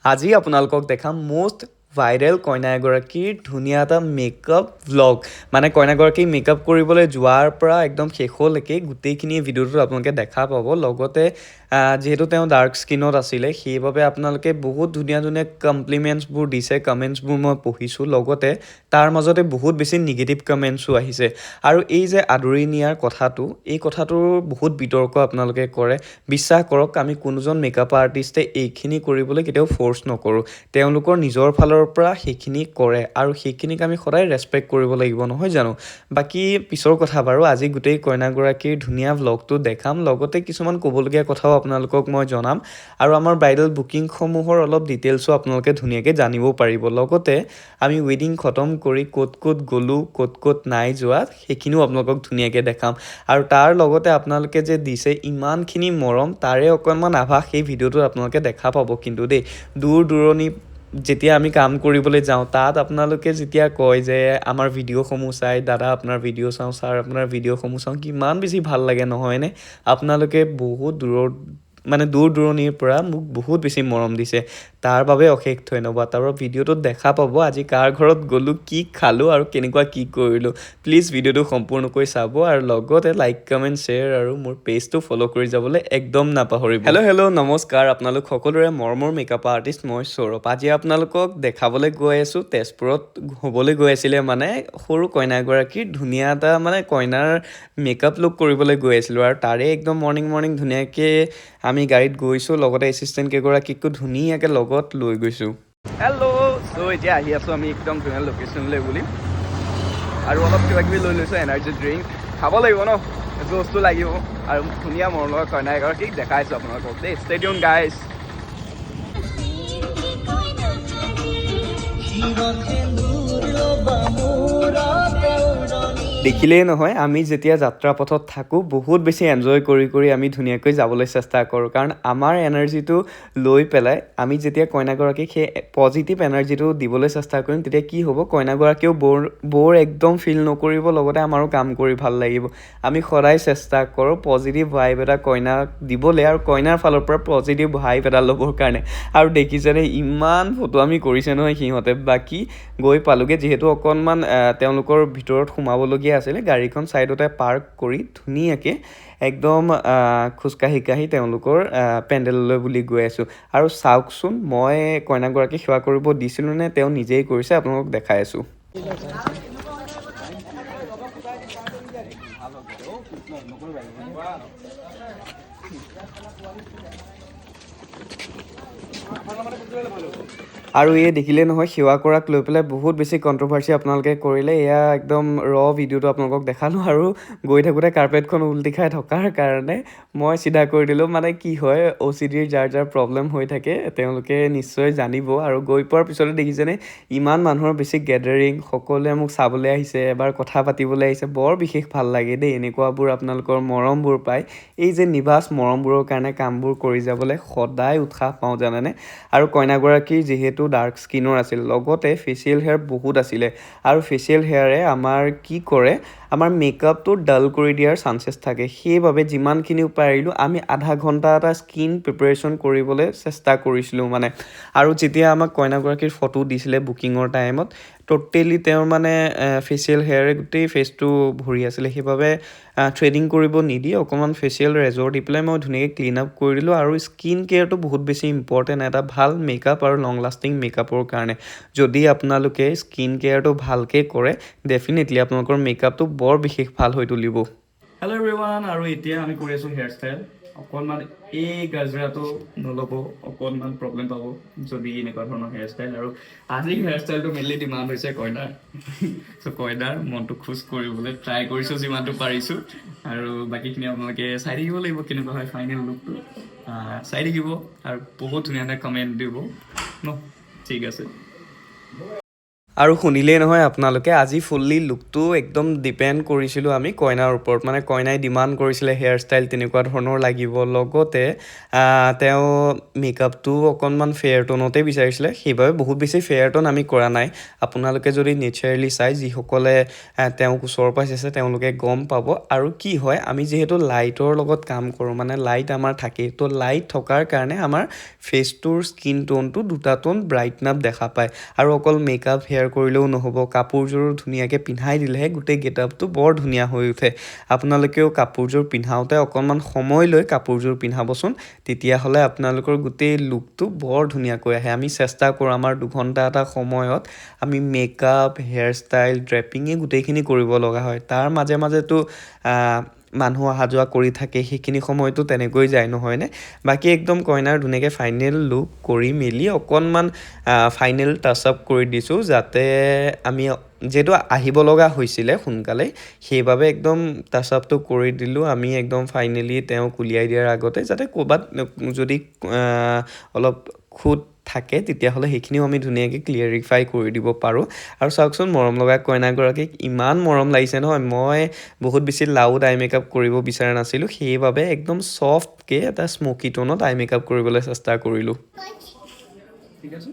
আজি আপোনালোকক দেখাম মোষ্ট ভাইৰেল কইনা এগৰাকীৰ ধুনীয়া এটা মেকআপ ভ্লগ মানে কইনাগৰাকী মেকআপ কৰিবলৈ যোৱাৰ পৰা একদম শেষলৈকে গোটেইখিনি ভিডিঅ'টোত আপোনালোকে দেখা পাব লগতে যিহেতু তেওঁ ডাৰ্ক স্কিনত আছিলে সেইবাবে আপোনালোকে বহুত ধুনীয়া ধুনীয়া কমপ্লিমেণ্টছবোৰ দিছে কমেণ্টছবোৰ মই পঢ়িছোঁ লগতে তাৰ মাজতে বহুত বেছি নিগেটিভ কমেণ্টছো আহিছে আৰু এই যে আদৰি নিয়াৰ কথাটো এই কথাটোৰ বহুত বিতৰ্ক আপোনালোকে কৰে বিশ্বাস কৰক আমি কোনোজন মেকআপ আৰ্টিষ্টে এইখিনি কৰিবলৈ কেতিয়াও ফ'ৰ্চ নকৰোঁ তেওঁলোকৰ নিজৰ ফালৰ পৰা সেইখিনি কৰে আৰু সেইখিনিক আমি সদায় ৰেচপেক্ট কৰিব লাগিব নহয় জানো বাকী পিছৰ কথা বাৰু আজি গোটেই কইনাগৰাকীৰ ধুনীয়া ভ্লগটো দেখাম লগতে কিছুমান ক'বলগীয়া কথাও আপোনালোকক মই জনাম আৰু আমাৰ ব্ৰাইডেল বুকিংসমূহৰ অলপ ডিটেইলছো আপোনালোকে ধুনীয়াকৈ জানিব পাৰিব লগতে আমি ৱেডিং খতম কৰি ক'ত ক'ত গ'লোঁ ক'ত ক'ত নাই যোৱা সেইখিনিও আপোনালোকক ধুনীয়াকৈ দেখাম আৰু তাৰ লগতে আপোনালোকে যে দিছে ইমানখিনি মৰম তাৰে অকণমান আভাস এই ভিডিঅ'টোত আপোনালোকে দেখা পাব কিন্তু দেই দূৰ দূৰণি যেতিয়া আমি কাম কৰিবলৈ যাওঁ তাত আপোনালোকে যেতিয়া কয় যে আমাৰ ভিডিঅ'সমূহ চাই দাদা আপোনাৰ ভিডিঅ' চাওঁ ছাৰ আপোনাৰ ভিডিঅ'সমূহ চাওঁ কিমান বেছি ভাল লাগে নহয়নে আপোনালোকে বহুত দূৰ দূৰণিৰ পৰা মোক বহুত বেছি মৰম দিছে তাৰ বাবে অশেষ ধন্যবাদ আৰু ভিডিঅ'টোত দেখা পাব আজি কাৰ ঘৰত গ'লোঁ কি খালোঁ আৰু কেনেকুৱা কি কৰিলোঁ প্লিজ ভিডিঅ'টো সম্পূৰ্ণকৈ চাব আৰু লগতে লাইক কমেণ্ট শ্বেয়াৰ আৰু মোৰ পেজটো ফ'ল' কৰি যাবলৈ একদম নাপাহৰিব হেল্ল' নমস্কাৰ আপোনালোক সকলোৰে মৰমৰ মেকআপ আৰ্টিষ্ট মই সৌৰভ আজি আপোনালোকক দেখাবলৈ গৈ আছোঁ তেজপুৰত হ'বলৈ গৈ আছিলে মানে সৰু কইনাগৰাকীৰ ধুনীয়া এটা মানে কইনাৰ মেকআপ লুক কৰিবলৈ গৈ আছিলোঁ আৰু তাৰে একদম মৰ্ণিং ধুনীয়াকৈ আমি গাড়ীত গৈছোঁ লগতে এছিষ্টেণ্ট কেইগৰাকীকো ধুনীয়াকৈ লগত লৈ গৈছোঁ হেল্ল' চ' এতিয়া আহি আছোঁ আমি একদম ধুনীয়া লোকেশ্যনলৈ বুলি আৰু অলপ কিবা কিবি লৈ লৈছোঁ এনাৰ্জি ড্ৰিংক খাব লাগিব ন জোচটো লাগিব আৰু ধুনীয়া মৰমৰ কইনা এগৰাকীক দেখাইছোঁ আপোনালোকক দেই ষ্টে টিউন গাইজ দেখিলেই নহয় আমি যেতিয়া যাত্ৰা পথত থাকোঁ বহুত বেছি এনজয় কৰি আমি ধুনীয়াকৈ যাবলৈ চেষ্টা কৰোঁ কাৰণ আমাৰ এনাৰ্জিটো লৈ পেলাই আমি যেতিয়া কইনাগৰাকীক সেই পজিটিভ এনাৰ্জিটো দিবলৈ চেষ্টা কৰিম তেতিয়া কি হ'ব কইনাগৰাকীয়েও বৰ একদম ফিল নকৰিব লগতে আমাৰো কাম কৰি ভাল লাগিব আমি সদায় চেষ্টা কৰোঁ পজিটিভ ভাইব এটা কইনাক দিবলৈ আৰু কইনাৰ ফালৰ পৰা পজিটিভ ভাইব এটা ল'বৰ কাৰণে আৰু দেখিছেনে ইমান ফটো আমি কৰিছে নহয় সিহঁতে বাকী গৈ পালোঁগৈ যিহেতু অকণমান তেওঁলোকৰ ভিতৰত সোমাবলগীয়া আছিলে গাড়ীখন ছাইডতে পাৰ্ক কৰি ধুনীয়াকৈ একদম খোজকাঢ়ি তেওঁলোকৰ পেণ্ডেললৈ বুলি গৈ আছোঁ আৰু চাওকচোন মই কইনাগৰাকীক সেৱা কৰিব দিছিলোঁ নে তেওঁ নিজেই কৰিছে আপোনালোকক দেখাই আছোঁ আৰু এই দেখিলে নহয় সেৱা কৰাক লৈ পেলাই বহুত বেছি কণ্ট্ৰভাৰ্চি আপোনালোকে কৰিলে এয়া একদম ভিডিঅ'টো আপোনালোকক দেখালোঁ আৰু গৈ থাকোঁতে কাৰ্পেটখন উলটি খাই থকাৰ কাৰণে মই চিধা কৰি দিলোঁ মানে কি হয় OCDৰ যাৰ প্ৰব্লেম হৈ থাকে তেওঁলোকে নিশ্চয় জানিব আৰু গৈ পোৱাৰ পিছতে দেখিছেনে ইমান মানুহৰ বেছি গেডাৰিং সকলোৱে মোক চাবলৈ আহিছে এবাৰ কথা পাতিবলৈ আহিছে বৰ বিশেষ ভাল লাগে দেই এনেকুৱাবোৰ আপোনালোকৰ মৰমবোৰ পায় এই যে নিভাঁজ মৰমবোৰৰ কাৰণে কামবোৰ কৰি যাবলৈ সদায় উৎসাহ পাওঁ জানেনে আৰু কইনাগৰাকীৰ যিহেতু ডাৰ্ক স্কিনৰ আছিল লগতে ফেচিয়েল হেয়াৰ বহুত আছিলে আৰু ফেচিয়েল হেয়াৰে আমাৰ কি কৰে আমাৰ মেকআপটো ডাল কৰি দিয়াৰ চান্সেছ থাকে সেইবাবে যিমানখিনি পাৰিলোঁ আমি আধা ঘণ্টা এটা স্কিন প্ৰিপাৰেশ্যন কৰিবলৈ চেষ্টা কৰিছিলোঁ মানে আৰু যেতিয়া আমাক কইনাগৰাকীৰ ফটো দিছিলে বুকিঙৰ টাইমত টোটেলি তেওঁৰ মানে ফেচিয়েল হেয়াৰে গোটেই ফেচটো ভৰি আছিলে সেইবাবে থ্ৰেডিং কৰিব নিদি অকণমান ফেচিয়েল ৰেজৰ দি পেলাই মই ধুনীয়াকৈ ক্লিন আপ কৰি দিলোঁ আৰু স্কিন কেয়াৰটো বহুত বেছি ইম্পৰ্টেণ্ট এটা ভাল মেকআপ আৰু লং লাষ্টিং মেকআপৰ কাৰণে যদি আপোনালোকে স্কিন কেয়াৰটো ভালকৈ কৰে ডেফিনেটলি আপোনালোকৰ মেকআপটো বৰ বিশেষ ভাল হৈ তুলিব হেল্ল' এভৰিৱান আৰু এতিয়া আমি কৰি আছোঁ হেয়াৰ ষ্টাইল অকণমান এই গাজৰাটো নল'ব অকণমান প্ৰব্লেম পাব যদি এনেকুৱা ধৰণৰ হেয়াৰ ষ্টাইল আৰু আজি হেয়াৰ ষ্টাইলটো মেইনলি ডিমাণ্ড হৈছে কইনাৰ চ' কইনাৰ মনটো খোজ কৰিবলৈ ট্ৰাই কৰিছোঁ যিমানটো পাৰিছোঁ আৰু বাকীখিনি আপোনালোকে চাই থাকিব লাগিব কেনেকুৱা হয় ফাইনেল লুকটো চাই থাকিব আৰু বহুত ধুনীয়া ধুনীয়া কমেণ্ট দিব ন ঠিক আছে আৰু শুনিলেই নহয় আপোনালোকে আজি ফুল্লি লুকটো একদম ডিপেণ্ড কৰিছিলোঁ আমি কইনাৰ ওপৰত মানে কইনাই ডিমাণ্ড কৰিছিলে হেয়াৰ ষ্টাইল তেনেকুৱা ধৰণৰ লাগিব লগতে তেওঁ মেকআপটো অকণমান ফেয়াৰ টনতে বিচাৰিছিলে সেইবাবে বহুত বেছি ফেয়াৰ টন আমি কৰা নাই আপোনালোকে যদি নেচাৰেলি চাই যিসকলে তেওঁক ওচৰৰ পৰা চাইছে তেওঁলোকে গম পাব আৰু কি হয় আমি যিহেতু লাইটৰ লগত কাম কৰোঁ মানে লাইট আমাৰ থাকেই তো লাইট থকাৰ কাৰণে আমাৰ ফেচটোৰ স্কিন টোনটো দুটা টোন ব্ৰাইটন আপ দেখা পায় আৰু অকল মেকআপ হেয়াৰ কৰিলেও নহ'ব কাপোৰযোৰ ধুনীয়াকৈ পিন্ধাই দিলেহে গোটেই গেটআপটো বৰ ধুনীয়া হৈ উঠে আপোনালোকেও কাপোৰযোৰ পিন্ধাওঁতে অকণমান সময় লৈ কাপোৰযোৰ পিন্ধাবচোন তেতিয়াহ'লে আপোনালোকৰ গোটেই লুকটো বৰ ধুনীয়াকৈ আহে আমি চেষ্টা কৰোঁ আমাৰ 2 ঘণ্টা এটা সময়ত আমি মেকআপ হেয়াৰ ষ্টাইল ড্ৰেপিঙে গোটেইখিনি কৰিব লগা হয় তাৰ মাজে মাজেতো মানুহ অহা যোৱা কৰি থাকে সেইখিনি সময়তো তেনেকৈ যায় নহয়নে বাকী একদম কইনাৰ ধুনীয়াকৈ ফাইনেল লুক কৰি মেলি অকণমান ফাইনেল টাচ আপ কৰি দিছোঁ যাতে আমি যেহেতু আহিব লগা হৈছিলে সোনকালে সেইবাবে একদম টাচ আপটো কৰি দিলোঁ আমি একদম ফাইনেলি তেওঁক উলিয়াই দিয়াৰ আগতে যাতে ক'ৰবাত যদি অলপ খুঁত থাকে তেতিয়াহ'লে সেইখিনিও আমি ধুনীয়াকৈ ক্লিয়াৰিফাই কৰি দিব পাৰোঁ আৰু চাওকচোন মৰম লগা কইনাগৰাকীক ইমান মৰম লাগিছে নহয় মই বহুত বেছি লাউড আই মেকআপ কৰিব বিচৰা নাছিলোঁ সেইবাবে একদম ছফ্টকৈ এটা স্মকি টোনত আই মেকআপ কৰিবলৈ চেষ্টা কৰিলোঁ ঠিক আছে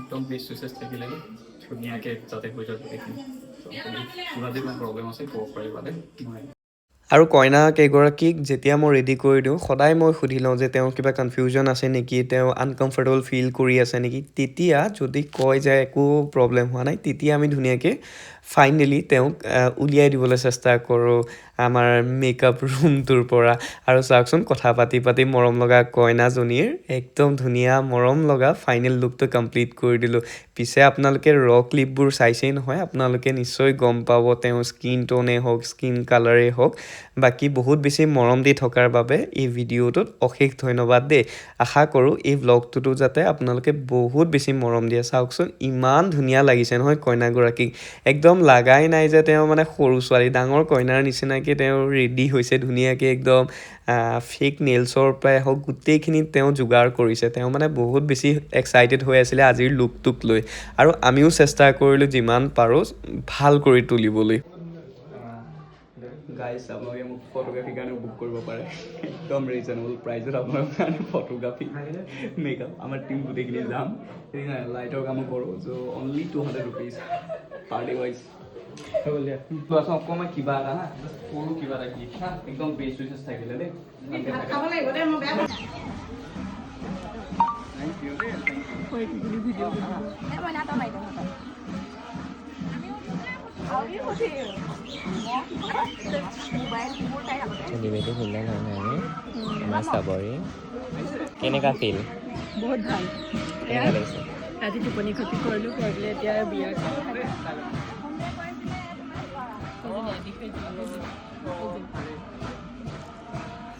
একদম বেষ্ট চইচেছ থাকিলে ধুনীয়াকৈ যাতে হৈ যাব এইখিনি কিবা যদি কোনো প্ৰব্লেম আছে ক'ব পাৰিবা দেই আৰু কইনা কেইগৰাকীক যেতিয়া মই ৰেডি কৰি দিওঁ সদায় মই সুধি লওঁ যে তেওঁৰ কিবা কনফিউজন আছে নেকি তেওঁ আনকমফৰ্টেবল ফিল কৰি আছে নেকি তেতিয়া যদি কয় যে একো প্ৰব্লেম হোৱা নাই তেতিয়া আমি ধুনীয়াকৈ ফাইনেলি তেওঁক উলিয়াই দিবলৈ চেষ্টা কৰোঁ আমাৰ মেকআপ ৰুমটোৰ পৰা আৰু চাওকচোন কথা পাতি পাতি মৰম লগা কইনাজনীৰ একদম ধুনীয়া মৰম লগা ফাইনেল লুকটো কমপ্লিট কৰি দিলোঁ পিছে আপোনালোকে ক্লিপবোৰ চাইছেই নহয় আপোনালোকে নিশ্চয় গম পাব তেওঁৰ স্কিন টোনেই হওক স্কিন কালাৰেই হওক বাকী বহুত বেছি মৰম দি থকাৰ বাবে এই ভিডিঅ'টোত অশেষ ধন্যবাদ দেই আশা কৰোঁ এই ভ্লগটোতো যাতে আপোনালোকে বহুত বেছি মৰম দিয়ে চাওকচোন ইমান ধুনীয়া লাগিছে নহয় কইনাগৰাকীক একদম লাগাই নাই যে তেওঁ মানে সৰু ছোৱালী ডাঙৰ কইনাৰ নিচিনাকৈ তেওঁ ৰেডি হৈছে ধুনীয়াকৈ একদম ফেক নেইলছৰ পৰাই হওক গোটেইখিনি তেওঁ যোগাৰ কৰিছে তেওঁ মানে বহুত বেছি এক্সাইটেড হৈ আছিলে আজিৰ লুকটোক লৈ আৰু আমিও চেষ্টা কৰিলোঁ যিমান পাৰোঁ ভাল কৰি তুলিবলৈ গাইজ আপোনালোকে মোক ফটোগ্ৰাফীৰ কাৰণে বুক কৰিব পাৰে একদম ৰিজনেবল প্ৰাইজত আপোনালোকৰ কাৰণে ফটোগ্ৰাফী মেকআপ আমাৰ টিম গোটেইখিনি যাম লাইটৰ কামো কৰোঁ চ' অনলি 200 rupees পাৰ্টি ৱাইজ অকণমান কিবা এটা হা সৰু কিবা এটা গিফ্ট হা একদম বেষ্ট চইচেছ থাকিলে দেই চুলিবেলি ধুনীয়া নহয় আমাৰ চাবৰি কেনেকুৱা ফিল বহুত ভাল কেনেকুৱা লাগিছে ৰাতি টোপনি ক্ষতি কৰিলোঁ কৰি পেলাই এতিয়া বিয়া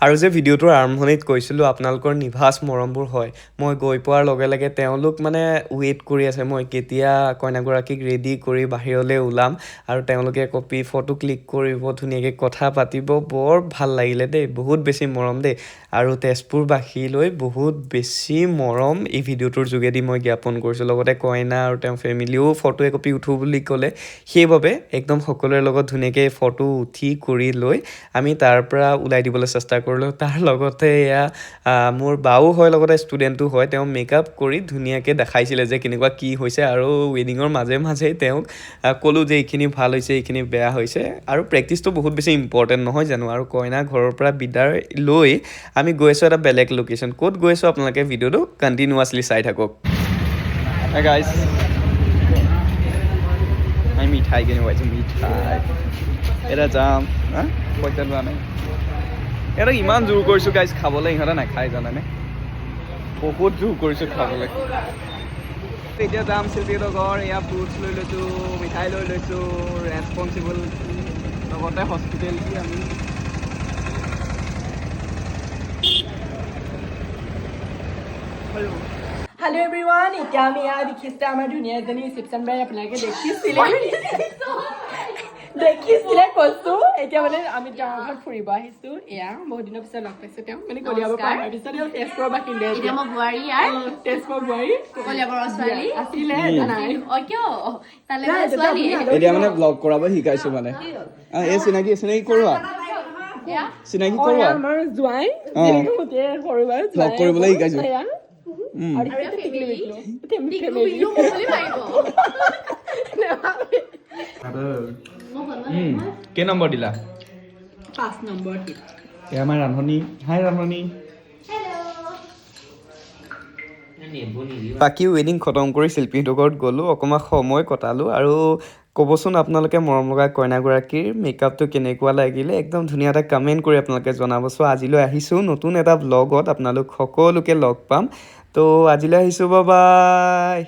আৰু যে ভিডিঅ'টোৰ আৰম্ভণিত কৈছিলোঁ আপোনালোকৰ নিভাজ মৰমবোৰ হয় মই গৈ পোৱাৰ লগে লগে তেওঁলোক মানে ৱেইট কৰি আছে মই কেতিয়া কইনাগৰাকীক ৰেডি কৰি বাহিৰলৈ ওলাম আৰু তেওঁলোকে কপি ফটো ক্লিক কৰিব ধুনীয়াকৈ কথা পাতিব বৰ ভাল লাগিলে দেই বহুত বেছি মৰম দেই আৰু তেজপুৰবাসীলৈ বহুত বেছি মৰম এই ভিডিঅ'টোৰ যোগেদি মই জ্ঞাপন কৰিছোঁ লগতে কইনা আৰু তেওঁৰ ফেমিলিও ফটো একপি উঠো বুলি ক'লে সেইবাবে একদম সকলোৰে লগত ধুনীয়াকৈ ফটো উঠি কৰি লৈ আমি তাৰ পৰা ওলাই দিবলৈ চেষ্টা কৰিলোঁ তাৰ লগতে এয়া মোৰ বাও হয় লগতে ষ্টুডেণ্টো হয় তেওঁ মেকআপ কৰি ধুনীয়াকৈ দেখাইছিলে যে কেনেকুৱা কি হৈছে আৰু ৱেডিঙৰ মাজে মাজে তেওঁক ক'লোঁ যে এইখিনি ভাল হৈছে এইখিনি বেয়া হৈছে আৰু প্ৰেক্টিচটো বহুত বেছি ইম্পৰ্টেণ্ট নহয় জানো আৰু কইনা ঘৰৰ পৰা বিদায় লৈ আমি গৈ আছোঁ এটা বেলেগ লোকেশ্যন ক'ত গৈ আছোঁ আপোনালোকে ভিডিঅ'টো কণ্টিনিউৱাছলি চাই থাকক গাইজ আমি মিঠাই কিনিব আহিছোঁ মিঠাই এটা যাম হা পইচা লোৱা নাই এটা ইমান জোৰ কৰিছোঁ গাইজ খাবলৈ ইহঁতে নাখায় জানানে বহুত জোৰ কৰিছোঁ খাবলৈ এতিয়া যাম শিল্পীহঁতৰ ঘৰ এয়া ফ্ৰুটছ লৈ লৈছোঁ মিঠাই লৈ লৈছোঁ ৰেছপনচিবল লগতে হস্পিটেলিটি আমি হেল্ল' এভৰিৱান এতিয়া আমি ইয়াত দেখিছে আমাৰ ধুনীয়া এজনী ৰিচেপশ্যন বাই আপোনালোকে দেখিছিলে দেখিছিলে কৈছো এতিয়া মানে আমি তেওঁৰ ঘৰত ফুৰিব আহিছো এয়া বহুত দিনৰ পিছত লগ পাইছো তেওঁ মানে কলিয়াবৰ পৰা অহাৰ পিছত তেওঁ তেজপুৰৰ বাসিন্দা এতিয়া মই বোৱাৰী ইয়াৰ তেজপুৰৰ বোৱাৰী কলিয়াবৰৰ ছোৱালী আছিলে নাই অ কিয় তালে মানে ছোৱালী এতিয়া মানে ব্লগ কৰাব শিকাইছো মানে এই চিনাকি কৰোৱা এয়া চিনাকি অ, কৰোৱা এয়া আমাৰ জোৱাই অ। যেনেকে গোটেই সৰু বাৰু Vlog কৰিবলৈ শিকাইছো। এয়া উম। আৰু এতিয়া টিকলি বিকলো টিকলু বিকলু বুলি মাৰিব কেই নম্বৰ দিলা 5 নম্বৰ টিপ এ আমাৰ ৰান্ধনী হাই ৰান্ধনী বাকী ৱেডিং খতম কৰি শিল্পীহঁতৰ ঘৰত গ'লোঁ অকণমান সময় কটালোঁ আৰু ক'বচোন আপোনালোকে মৰম লগা কইনাগৰাকীৰ মেকআপটো কেনেকুৱা লাগিলে একদম ধুনীয়া এটা কমেণ্ট কৰি আপোনালোকে জনাব চ' আজিলৈ আহিছোঁ নতুন এটা ব্লগত আপোনালোক সকলোকে লগ পাম ত' আজিলৈ আহিছোঁ বাই